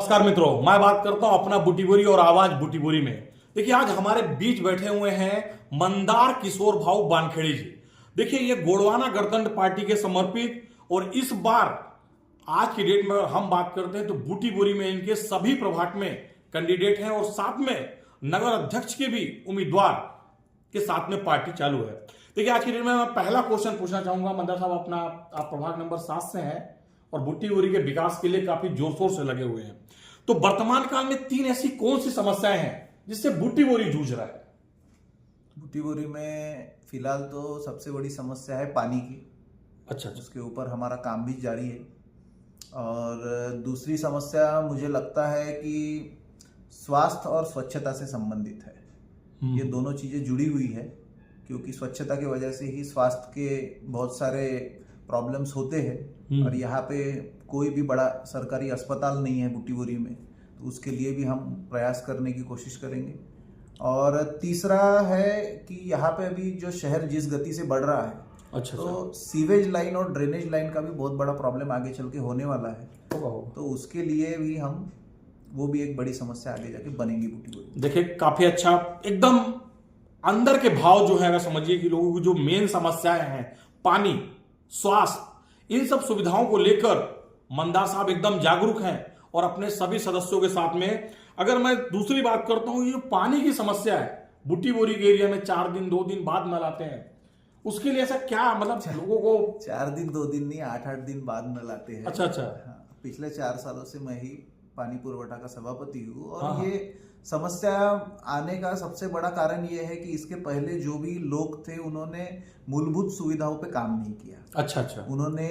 नमस्कार मित्रों, मैं बात करता हूं अपना बुटीबोरी और आवाज बुटीबोरी में। देखिए, आज हमारे बीच बैठे हुए हैं मंदार किशोर भाऊ बानखेड़ी जी। देखिए, ये गोंडवाना गणतंत्र पार्टी के समर्पित, और इस बार आज की डेट में हम बात करते हैं तो बुटीबोरी में इनके सभी प्रभाग में कैंडिडेट हैं और साथ में नगर अध्यक्ष के भी उम्मीदवार के साथ में पार्टी चालू है। देखिए, आज की डेट में मैं पहला क्वेश्चन पूछना चाहूंगा। मंदार साहब, आप प्रभाग नंबर 7 से हैं और बुटीबोरी के विकास के लिए काफी जोर शोर से लगे हुए हैं। तो वर्तमान काल में 3 ऐसी कौन सी समस्याएं हैं जिससे बुटीबोरी जूझ रहा है? बुटीबोरी में फिलहाल तो सबसे बड़ी समस्या है पानी की। अच्छा। उसके ऊपर हमारा काम भी जारी है। और दूसरी समस्या मुझे लगता है कि स्वास्थ्य और स्वच्छता से संबंधित है। ये दोनों चीजें जुड़ी हुई है, क्योंकि स्वच्छता की वजह से ही स्वास्थ्य के बहुत सारे प्रॉब्लम्स होते हैं। और यहाँ पे कोई भी बड़ा सरकारी अस्पताल नहीं है बुटीबोरी में, तो उसके लिए भी हम प्रयास करने की कोशिश करेंगे। और तीसरा है कि यहाँ पे अभी जो शहर जिस गति से बढ़ रहा है, तो सीवेज लाइन और ड्रेनेज लाइन का भी बहुत बड़ा प्रॉब्लम आगे चल के होने वाला है। तो उसके लिए भी वो भी एक बड़ी समस्या आगे जाके बनेगी बुटीबोरी। देखिए, काफी अच्छा, एकदम अंदर के भाव जो है, अगर समझिए कि लोगों की जो मेन समस्याएं हैं, पानी, स्वास्थ्य, इन सब सुविधाओं को लेकर मंदार साहब एकदम जागरूक हैं और अपने सभी सदस्यों के साथ में। अगर मैं दूसरी बात करता हूं, ये पानी की समस्या है बुटीबोरी के एरिया में, 4 दिन 2 दिन बाद नल आते हैं, उसके लिए ऐसा क्या मतलब लोगों को? 4 दिन 2 दिन नहीं, 8-8 दिन बाद नल आते हैं। अच्छा। हाँ, पिछले 4 सालों से मैं ही पानी पुरवठा का सभापति हूँ। और ये समस्या आने का सबसे बड़ा कारण ये है कि इसके पहले जो भी लोग थे, उन्होंने मूलभूत सुविधाओं पे काम नहीं किया। अच्छा। उन्होंने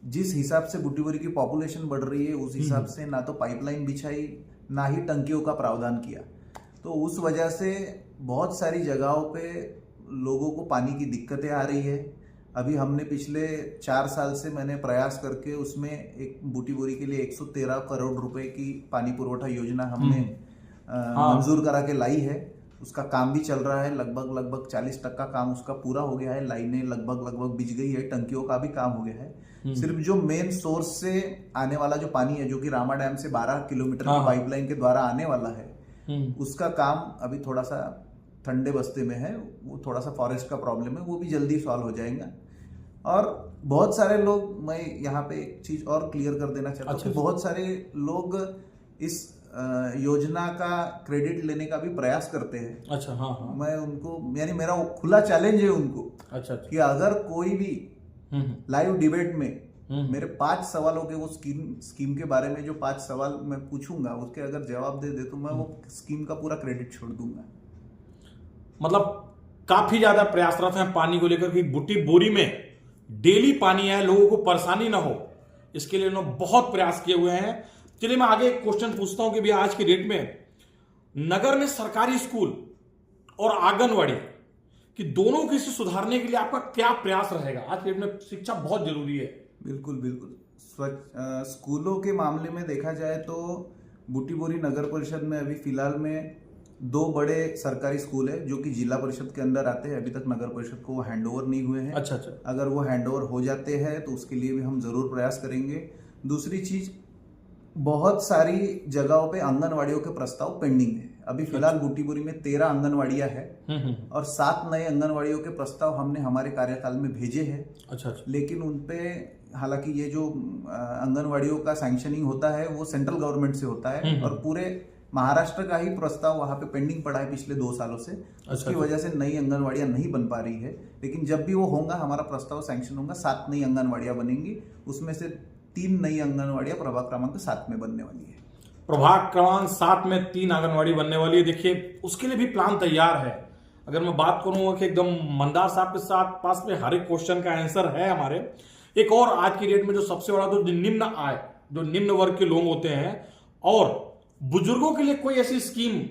जिस हिसाब से बुटीबोरी की पॉपुलेशन बढ़ रही है, उस हिसाब से ना तो पाइपलाइन बिछाई, ना ही टंकियों का प्रावधान किया। तो उस वजह से बहुत सारी जगहों पे लोगों को पानी की दिक्कतें आ रही है। अभी हमने पिछले 4 साल से मैंने प्रयास करके उसमें एक बुटीबोरी के लिए 113 करोड़ रुपए की पानी पुरवठा योजना हमने मंजूर करा के लाई है। उसका काम भी चल रहा है। लगभग 40% काम उसका पूरा हो गया है। लाइनें लगभग बिछ गई है। टंकियों का भी काम हो गया है। सिर्फ जो मेन सोर्स से आने वाला जो पानी है, जो कि रामा डैम से 12 किलोमीटर की पाइपलाइन के द्वारा आने वाला है, उसका काम अभी थोड़ा सा ठंडे बस्ते में है। वो थोड़ा सा फॉरेस्ट का प्रॉब्लम है, वो भी जल्दी सॉल्व हो जाएगा। और बहुत सारे लोग, मैं यहाँ पे एक चीज और क्लियर कर देना चाहता हूँ कि बहुत सारे लोग इस योजना का क्रेडिट लेने का भी प्रयास करते हैं। अच्छा। हाँ। मैं उनको, यानी मेरा खुला चैलेंज है उनको। अच्छा। कि अगर कोई भी लाइव डिबेट में मेरे 5 सवालों के, वो स्कीम के बारे में जो 5 सवाल मैं पूछूंगा, उसके अगर जवाब दे तो मैं वो स्कीम का पूरा क्रेडिट छोड़ दूंगा। मतलब काफी ज्यादा प्रयासरत हैं पानी को लेकर कि बुटीबोरी में डेली पानी है, लोगों को परेशानी ना हो, इसके लिए उन्होंने बहुत प्रयास किए हुए हैं। चलिए, मैं आगे एक क्वेश्चन पूछता हूं कि भी आज की डेट में नगर में सरकारी स्कूल और आंगनवाड़ी कि दोनों को इसे सुधारने के लिए आपका क्या प्रयास रहेगा? आज की डेट में शिक्षा बहुत जरूरी है। बिल्कुल। स्कूलों के मामले में देखा जाए तो बुटीबोरी नगर परिषद में अभी फिलहाल में 2 बड़े सरकारी स्कूल है जो कि जिला परिषद के अंदर आते हैं। अभी तक नगर परिषद को वो हैंडओवर नहीं हुए हैं। अच्छा। अगर वो हैंडओवर हो जाते हैं तो उसके लिए भी हम जरूर प्रयास करेंगे। दूसरी चीज, बहुत सारी जगहों पे आंगनवाड़ियों के प्रस्ताव पेंडिंग है। अभी फिलहाल बुटीबोरी में 13 आंगनवाड़ियां हैं और 7 नए आंगनवाड़ियों के प्रस्ताव हमने हमारे कार्यकाल में भेजे हैं। अच्छा। लेकिन उनपे, हालांकि ये जो आंगनवाड़ियों का सैंक्शनिंग होता है वो सेंट्रल गवर्नमेंट से होता है और पूरे महाराष्ट्र का ही प्रस्ताव वहां पे पेंडिंग पड़ा है पिछले 2 सालों से। उसकी वजह से नई आंगनवाड़ियां नहीं बन पा रही है। लेकिन जब भी वो होगा, हमारा प्रस्ताव सैंक्शन होगा, 7 नई आंगनवाड़ियां बनेंगी। उसमें से 3 नई आंगनवाड़ियां प्रभाग क्रमांक 7 में बनने वाली है। प्रभाग क्रमांक 7 में 3 आंगनवाड़ी बनने वाली है। देखिए, उसके लिए भी प्लान तैयार है। अगर मैं बात करूंगा कि एकदम मंदार साहब के साथ पास में हर एक क्वेश्चन का आंसर है हमारे। एक और आज की डेट में जो सबसे बड़ा, तो निम्न आय, जो निम्न वर्ग के लोग होते हैं, और बुजुर्गों के लिए कोई ऐसी स्कीम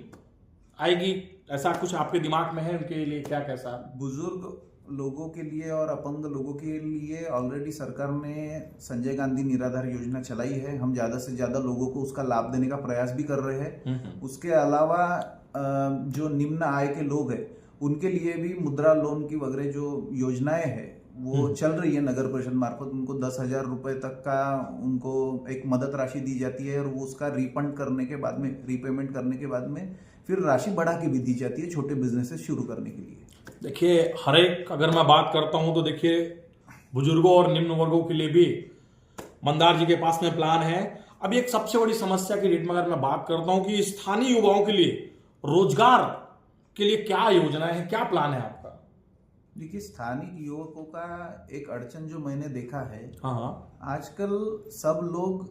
आएगी, ऐसा कुछ आपके दिमाग में है? उनके लिए क्या कैसा? बुजुर्ग लोगों के लिए और अपंग लोगों के लिए ऑलरेडी सरकार ने संजय गांधी निराधार योजना चलाई है। हम ज्यादा से ज्यादा लोगों को उसका लाभ देने का प्रयास भी कर रहे हैं। उसके अलावा जो निम्न आय के लोग हैं, उनके लिए भी मुद्रा लोन की वगैरह जो योजनाएं हैं वो चल रही है नगर परिषद मार्फत, उनको 10,000 रुपए तक का उनको एक मदद राशि दी जाती है और वो उसका रिफंड करने के बाद में, रीपेमेंट करने के बाद में फिर राशि बढ़ा के भी दी जाती है छोटे बिजनेसेस शुरू करने के लिए। देखिए हर एक, अगर मैं बात करता हूं तो देखिए बुजुर्गों और निम्न वर्गों के लिए भी मंदार जी के पास में प्लान है। अभी एक सबसे बड़ी समस्या की डेट में अगर मैं बात करता हूं कि स्थानीय युवाओं के लिए रोजगार के लिए क्या योजना है, क्या प्लान है आपका? देखिए स्थानीय युवकों का एक अड़चन जो मैंने देखा है, हाँ, आजकल सब लोग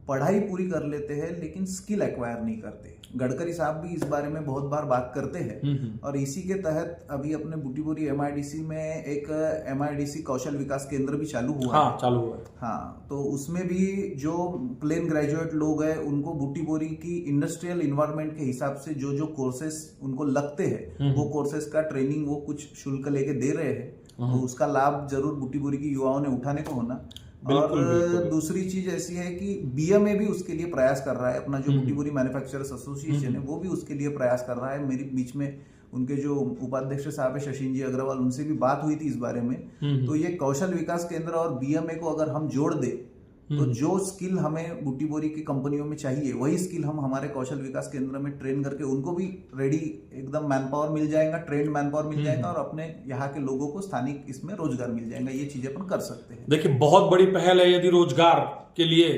पढ़ाई पूरी कर लेते हैं लेकिन स्किल एक्वायर नहीं करते। गडकरी साहब भी इस बारे में बहुत बार बात करते हैं और इसी के तहत अभी अपने बूटीबोरी एमआईडीसी में एक एमआईडीसी कौशल विकास केंद्र भी चालू हुआ है। हाँ चालू हुआ है। हाँ, तो उसमें भी जो प्लेन ग्रेजुएट लोग हैं उनको बूटीबोरी की इंडस्ट्रियल इन्वायरमेंट के हिसाब से जो जो कोर्सेस उनको लगते हैं वो कोर्सेस का ट्रेनिंग वो कुछ शुल्क लेके दे रहे हैं, तो उसका लाभ जरूर बूटीबोरी की युवाओं ने उठाने को होना। बिल्कुल, और बिल्कुल। दूसरी चीज ऐसी है कि बीएमए भी उसके लिए प्रयास कर रहा है, अपना जो बूटीबोरी मैन्युफैक्चरर्स एसोसिएशन है वो भी उसके लिए प्रयास कर रहा है। मेरी बीच में उनके जो उपाध्यक्ष साहब है शशिन जी अग्रवाल, उनसे भी बात हुई थी इस बारे में। तो ये कौशल विकास केंद्र और बीएमए को अगर हम जोड़ दे तो जो स्किल हमें बूटीबोरी की कंपनियों में चाहिए वही स्किल हम हमारे कौशल विकास केंद्र में ट्रेन करके उनको भी रेडी एकदम मैन पावर मिल जाएगा, ट्रेंड मैन पावर मिल जाएगा और अपने यहाँ के लोगों को स्थानिक इसमें रोजगार मिल जाएगा। ये चीजें अपन कर सकते हैं। देखिए बहुत बड़ी पहल है, यदि रोजगार के लिए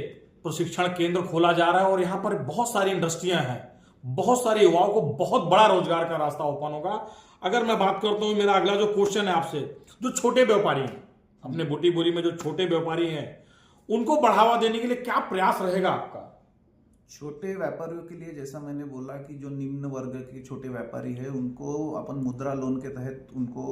प्रशिक्षण केंद्र खोला जा रहा है और यहाँ पर बहुत सारी इंडस्ट्रियां हैं, बहुत सारे युवाओं को बहुत बड़ा रोजगार का रास्ता ओपन होगा। अगर मैं बात करता हूँ, मेरा अगला जो क्वेश्चन है आपसे, जो छोटे व्यापारी हैं अपने बूटीबोरी में, जो छोटे व्यापारी हैं उनको बढ़ावा देने के लिए क्या प्रयास रहेगा आपका? छोटे व्यापारियों के लिए जैसा मैंने बोला कि जो निम्न वर्ग के छोटे व्यापारी है उनको अपन मुद्रा लोन के तहत उनको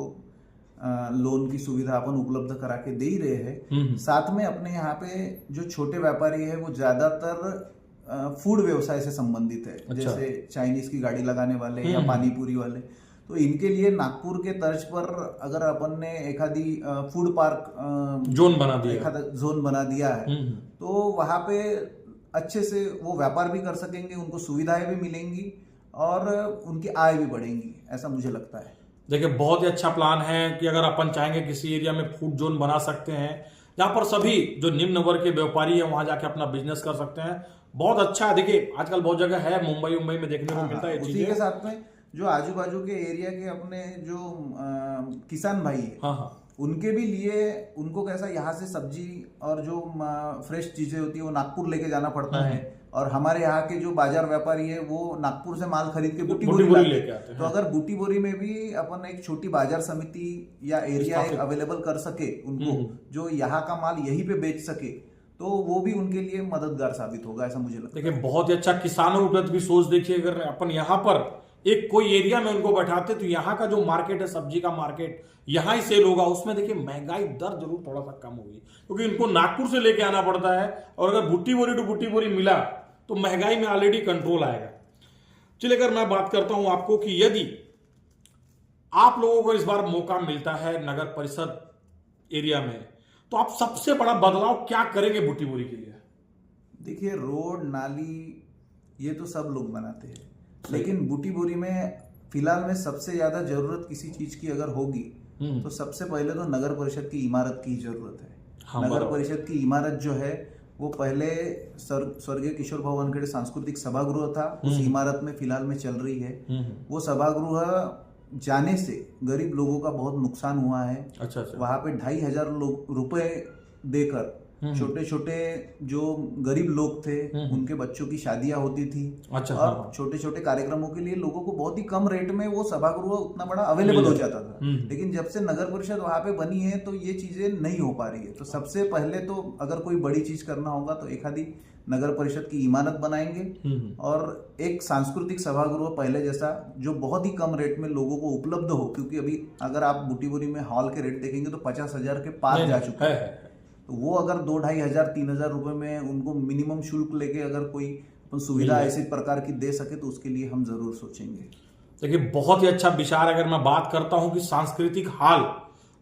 लोन की सुविधा अपन उपलब्ध करा के दे ही रहे हैं। साथ में अपने यहाँ पे जो छोटे व्यापारी है वो ज्यादातर फूड व्यवसाय से संबंधित है। अच्छा। जैसे चाइनीज की गाड़ी लगाने वाले या पानी पूरी वाले, तो इनके लिए नागपुर के तर्ज पर अगर अपन ने एखादी फूड पार्क जोन बना दिया, एखादा जोन बना दिया है तो वहां पे अच्छे से वो व्यापार भी कर सकेंगे, उनको सुविधाएं भी मिलेंगी और उनकी आय भी बढ़ेंगी, ऐसा मुझे लगता है। देखिए बहुत ही अच्छा प्लान है कि अगर अपन चाहेंगे किसी एरिया में फूड जोन बना सकते हैं जहां पर सभी जो निम्न वर्ग के व्यापारी हैं वहां जाके अपना बिजनेस कर सकते हैं। बहुत अच्छा है। देखिए आजकल बहुत जगह है, मुंबई में देखने को मिलता है। उसी के साथ में जो आजू बाजू के एरिया के अपने जो किसान भाई है, हाँ, उनके भी लिए उनको कैसा यहाँ से सब्जी और जो फ्रेश चीजें होती है वो नागपुर लेके जाना पड़ता है और हमारे यहाँ के जो बाजार व्यापारी है वो नागपुर से माल खरीद के बूटीबोरी लेके आते हैं। तो अगर बूटीबोरी में भी अपन एक छोटी बाजार समिति या एरिया एक अवेलेबल कर सके उनको, जो यहाँ का माल यहीं पे बेच सके, तो वो भी उनके लिए मददगार साबित होगा, ऐसा मुझे लगता है। देखिए बहुत ही अच्छा। किसानों के प्रति भी सोच देखिए, अगर अपन यहाँ पर एक कोई एरिया में उनको बैठाते तो यहाँ का जो मार्केट है, सब्जी का मार्केट, यहाँ ही सेल होगा। उसमें देखिए महंगाई दर जरूर थोड़ा सा कम होगी क्योंकि इनको नागपुर से लेके आना पड़ता है और अगर बूटीबोरी टू बूटीबोरी मिला तो महंगाई में ऑलरेडी कंट्रोल आएगा। चलिए अगर मैं बात करता हूं आपको कि यदि आप लोगों को इस बार मौका मिलता है नगर परिषद एरिया में, तो आप सबसे बड़ा बदलाव क्या करेंगे बूटीबोरी के लिए? देखिए रोड नाली ये तो सब लोग बनाते हैं, लेकिन बूटीबोरी में फिलहाल में सबसे ज्यादा जरूरत किसी चीज की अगर होगी तो सबसे पहले तो नगर परिषद की इमारत की जरूरत है। हाँ, नगर परिषद की इमारत जो है वो पहले स्वर्गीय किशोर भाऊ वानखेड़े सांस्कृतिक सभागृह था, उस इमारत में फिलहाल में चल रही है। वो सभागृह जाने से गरीब लोगों का बहुत नुकसान हुआ है। अच्छा। वहां पे 2,500 रुपए देकर छोटे छोटे जो गरीब लोग थे उनके बच्चों की शादियां होती थी। अच्छा। और छोटे छोटे कार्यक्रमों के लिए लोगों को बहुत ही कम रेट में वो सभागृह उतना बड़ा अवेलेबल हो जाता था। लेकिन जब से नगर परिषद वहां पे बनी है तो ये चीजें नहीं हो पा रही है। तो सबसे पहले तो अगर कोई बड़ी चीज करना होगा तो एक आधी नगर परिषद की इमारत बनाएंगे और एक सांस्कृतिक सभागृह पहले जैसा जो बहुत ही कम रेट में लोगों को उपलब्ध हो, क्योंकि अभी अगर आप बूटीबोरी में हॉल के रेट देखेंगे तो 50,000 के पार जा चुके हैं। तो वो अगर 2,500-3,000 रुपए में उनको मिनिमम शुल्क लेके अगर कोई सुविधा ऐसी प्रकार की दे सके तो उसके लिए हम जरूर सोचेंगे। देखिए बहुत ही अच्छा विचार। अगर मैं बात करता हूं कि सांस्कृतिक हॉल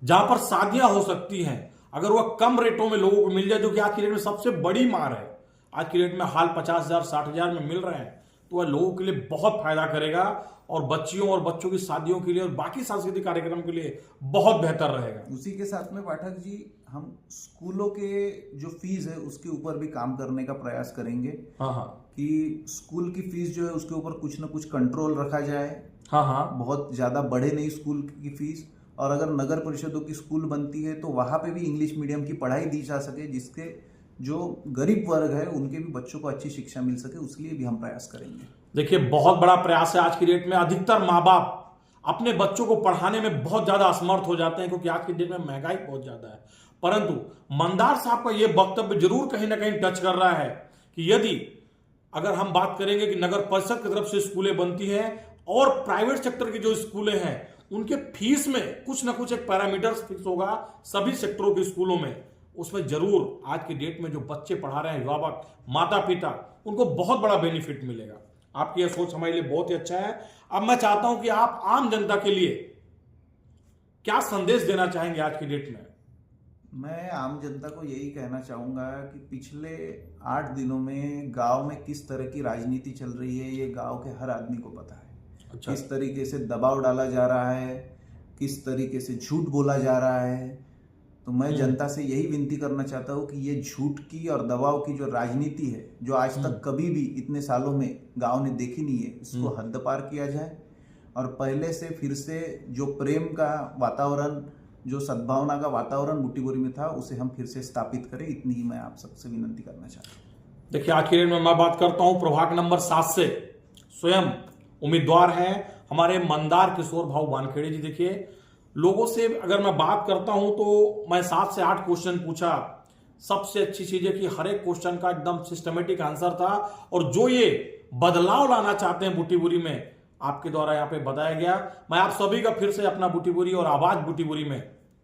जहां पर शादियां हो सकती हैं, अगर वह कम रेटों में लोगों को मिल जाए, जो कि आज की डेट में सबसे बड़ी मार है, आज की डेट में हॉल 50,000 60,000 में मिल रहे हैं, तो वह लोगों के लिए बहुत फायदा करेगा और बच्चियों और बच्चों की शादियों के लिए और बाकी सांस्कृतिक कार्यक्रम के लिए बहुत बेहतर रहेगा। उसी के साथ में पाठक जी, हम स्कूलों के जो फीस है उसके ऊपर भी काम करने का प्रयास करेंगे। हाँ हाँ कि स्कूल की फीस जो है उसके ऊपर कुछ ना कुछ कंट्रोल रखा जाए। हाँ हाँ बहुत ज़्यादा बढ़े नहीं स्कूल की फीस, और अगर नगर परिषदों की स्कूल बनती है तो वहाँ पे भी इंग्लिश मीडियम की पढ़ाई दी जा सके, जिसके जो गरीब वर्ग है उनके भी बच्चों को अच्छी शिक्षा मिल सके, उसके लिए भी हम प्रयास करेंगे। देखिए, बहुत बड़ा प्रयास है। आज की डेट में अधिकतर माँ बाप अपने बच्चों को पढ़ाने में बहुत ज्यादा असमर्थ हो जाते हैं, क्योंकि आज की डेट में महंगाई बहुत ज्यादा है। परंतु मंदार साहब का यह वक्तव्य जरूर कहीं ना कहीं टच कर रहा है कि यदि अगर हम बात करेंगे कि नगर परिषद की तरफ से स्कूलें बनती हैं और प्राइवेट सेक्टर की जो स्कूलें हैं उनके फीस में कुछ ना कुछ एक पैरामीटर्स फिक्स होगा सभी सेक्टरों के स्कूलों में, उसमें जरूर आज की डेट में जो बच्चे पढ़ा रहे हैं, अभिभावक, माता पिता, उनको बहुत बड़ा बेनिफिट मिलेगा। आपकी यह सोच हमारे लिए बहुत ही अच्छा है। अब मैं चाहता हूं कि आप आम जनता के लिए क्या संदेश देना चाहेंगे आज की डेट में? मैं आम जनता को यही कहना चाहूँगा कि पिछले 8 दिनों में गांव में किस तरह की राजनीति चल रही है ये गांव के हर आदमी को पता है। अच्छा। किस तरीके से दबाव डाला जा रहा है, किस तरीके से झूठ बोला जा रहा है। तो मैं जनता से यही विनती करना चाहता हूँ कि ये झूठ की और दबाव की जो राजनीति है, जो आज तक कभी भी इतने सालों में गांव ने देखी नहीं है, इसको हद पार किया जाए और पहले से फिर से जो प्रेम का वातावरण, जो सद्भावना का वातावरण बुटीबोरी में था, उसे हम फिर से स्थापित करें। इतनी ही मैं आप सबसे विनती करना चाहता हूँ। देखिए, आखिर में मैं बात करता हूं प्रभाग नंबर 7 से स्वयं उम्मीदवार हैं हमारे मंदार किशोर भाऊ वानखेड़े जी। देखिए, लोगों से अगर मैं बात करता हूं तो मैं 7 से 8 क्वेश्चन पूछा। सबसे अच्छी चीज है कि हर एक क्वेश्चन का एकदम सिस्टमेटिक आंसर था और जो ये बदलाव लाना चाहते हैं बुटीबोरी में, आपके द्वारा यहाँ पे बताया गया। मैं आप सभी का फिर से अपना बुटीबोरी और आवाज बुटीबोरी में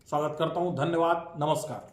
स्वागत करता हूं। धन्यवाद, नमस्कार।